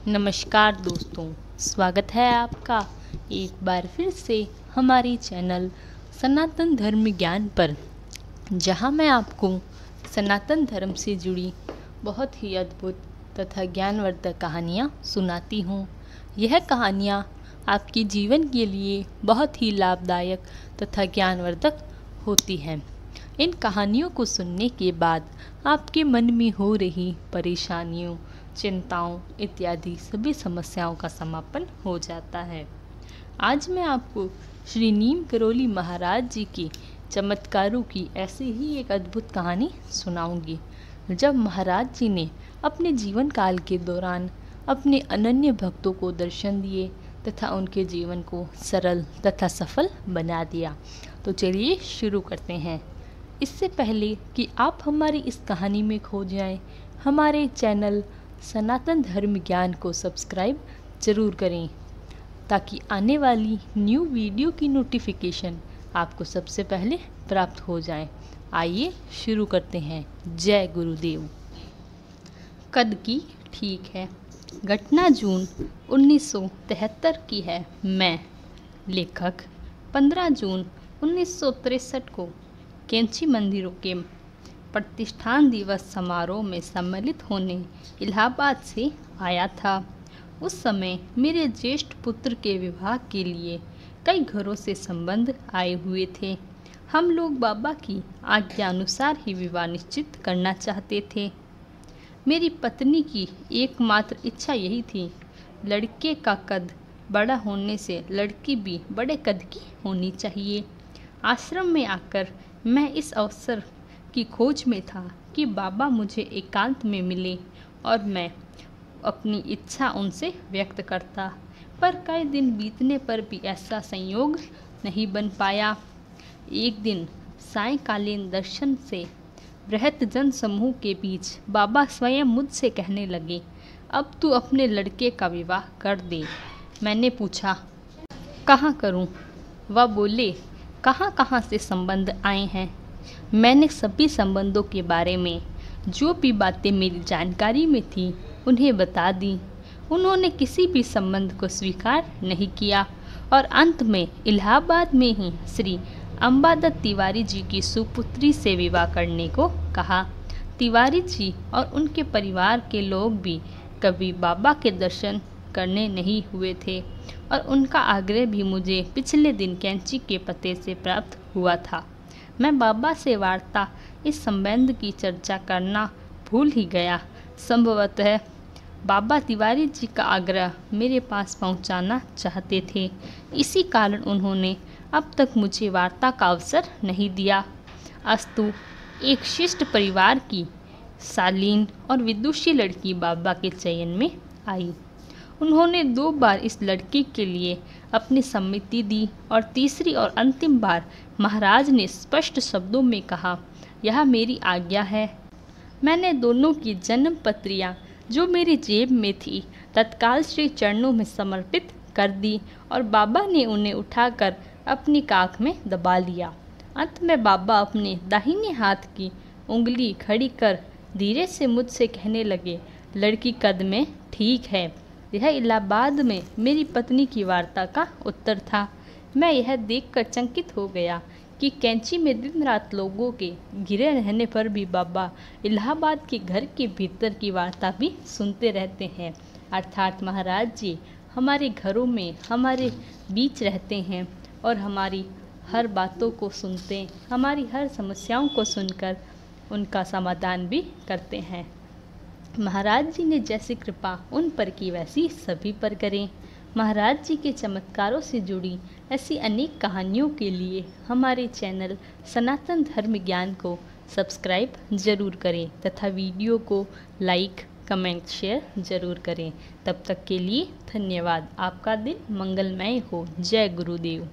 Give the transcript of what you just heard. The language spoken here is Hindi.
नमस्कार दोस्तों, स्वागत है आपका एक बार फिर से हमारे चैनल सनातन धर्म ज्ञान पर, जहां मैं आपको सनातन धर्म से जुड़ी बहुत ही अद्भुत तथा ज्ञानवर्धक कहानियां सुनाती हूं। यह कहानियां आपके जीवन के लिए बहुत ही लाभदायक तथा ज्ञानवर्धक होती हैं। इन कहानियों को सुनने के बाद आपके मन में हो रही परेशानियों, चिंताओं इत्यादि सभी समस्याओं का समापन हो जाता है। आज मैं आपको श्री नीम करोली महाराज जी के चमत्कारों की ऐसी ही एक अद्भुत कहानी सुनाऊंगी, जब महाराज जी ने अपने जीवन काल के दौरान अपने अनन्य भक्तों को दर्शन दिए तथा उनके जीवन को सरल तथा सफल बना दिया। तो चलिए शुरू करते हैं। इससे पहले कि आप हमारी इस कहानी में खो जाएं, हमारे चैनल सनातन धर्म ज्ञान को सब्सक्राइब ज़रूर करें, ताकि आने वाली न्यू वीडियो की नोटिफिकेशन आपको सबसे पहले प्राप्त हो जाए। आइए शुरू करते हैं। जय गुरुदेव। कद की ठीक है। घटना जून 1973 की है। मैं लेखक 15 जून 1963 को कैंची मंदिरों के प्रतिष्ठान दिवस समारोह में सम्मिलित होने इलाहाबाद से आया था। उस समय मेरे ज्येष्ठ पुत्र के विवाह के लिए कई घरों से संबंध आए हुए थे। हम लोग बाबा की आज्ञा अनुसार ही विवाह निश्चित करना चाहते थे। मेरी पत्नी की एकमात्र इच्छा यही थी। लड़के का कद बड़ा होने से लड़की भी बड़े कद की होनी चाहिए। आश्रम में आकर मैं इस अवसर की खोज में था कि बाबा मुझे एकांत में मिले और मैं अपनी इच्छा उनसे व्यक्त करता, पर कई दिन बीतने पर भी ऐसा संयोग नहीं बन पाया। एक दिन सायंकालीन दर्शन से बृहत जन समूह के बीच बाबा स्वयं मुझसे कहने लगे, अब तू अपने लड़के का विवाह कर दे। मैंने पूछा, कहाँ करूँ? वह बोले, कहाँ कहाँ से संबंध आए हैं। मैंने सभी संबंधों के बारे में जो भी बातें मेरी जानकारी में थी उन्हें बता दी। उन्होंने किसी भी संबंध को स्वीकार नहीं किया और अंत में इलाहाबाद में ही श्री अंबादत्त तिवारी जी की सुपुत्री से विवाह करने को कहा। तिवारी जी और उनके परिवार के लोग भी कभी बाबा के दर्शन करने नहीं हुए थे और उनका आग्रह भी मुझे पिछले दिन कैंची के पते से प्राप्त हुआ था। मैं बाबा से वार्ता इस संबंध की चर्चा करना भूल ही गया। संभवतः बाबा तिवारी जी का आग्रह मेरे पास पहुंचाना चाहते थे, इसी कारण उन्होंने अब तक मुझे वार्ता का अवसर नहीं दिया। अस्तु, एक शिष्ट परिवार की शालीन और विदुषी लड़की बाबा के चयन में आई। उन्होंने 2 बार इस लड़की के लिए अपनी सम्मति दी और तीसरी और अंतिम बार महाराज ने स्पष्ट शब्दों में कहा, यह मेरी आज्ञा है। मैंने दोनों की जन्म पत्रियां जो मेरी जेब में थी तत्काल श्री चरणों में समर्पित कर दी और बाबा ने उन्हें उठाकर अपनी काख में दबा लिया। अंत में बाबा अपने दाहिने हाथ की उंगली खड़ी कर धीरे से मुझसे कहने लगे, लड़की कद में ठीक है। यह इलाहाबाद में मेरी पत्नी की वार्ता का उत्तर था। मैं यह देखकर चकित हो गया कि कैंची में दिन रात लोगों के घिरे रहने पर भी बाबा इलाहाबाद के घर के भीतर की वार्ता भी सुनते रहते हैं। अर्थात महाराज जी हमारे घरों में हमारे बीच रहते हैं और हमारी हर बातों को सुनते, हमारी हर समस्याओं को सुनकर उनका समाधान भी करते हैं। महाराज जी ने जैसी कृपा उन पर की वैसी सभी पर करें। महाराज जी के चमत्कारों से जुड़ी ऐसी अनेक कहानियों के लिए हमारे चैनल सनातन धर्म ज्ञान को सब्सक्राइब ज़रूर करें तथा वीडियो को लाइक, कमेंट, शेयर ज़रूर करें। तब तक के लिए धन्यवाद। आपका दिन मंगलमय हो। जय गुरुदेव।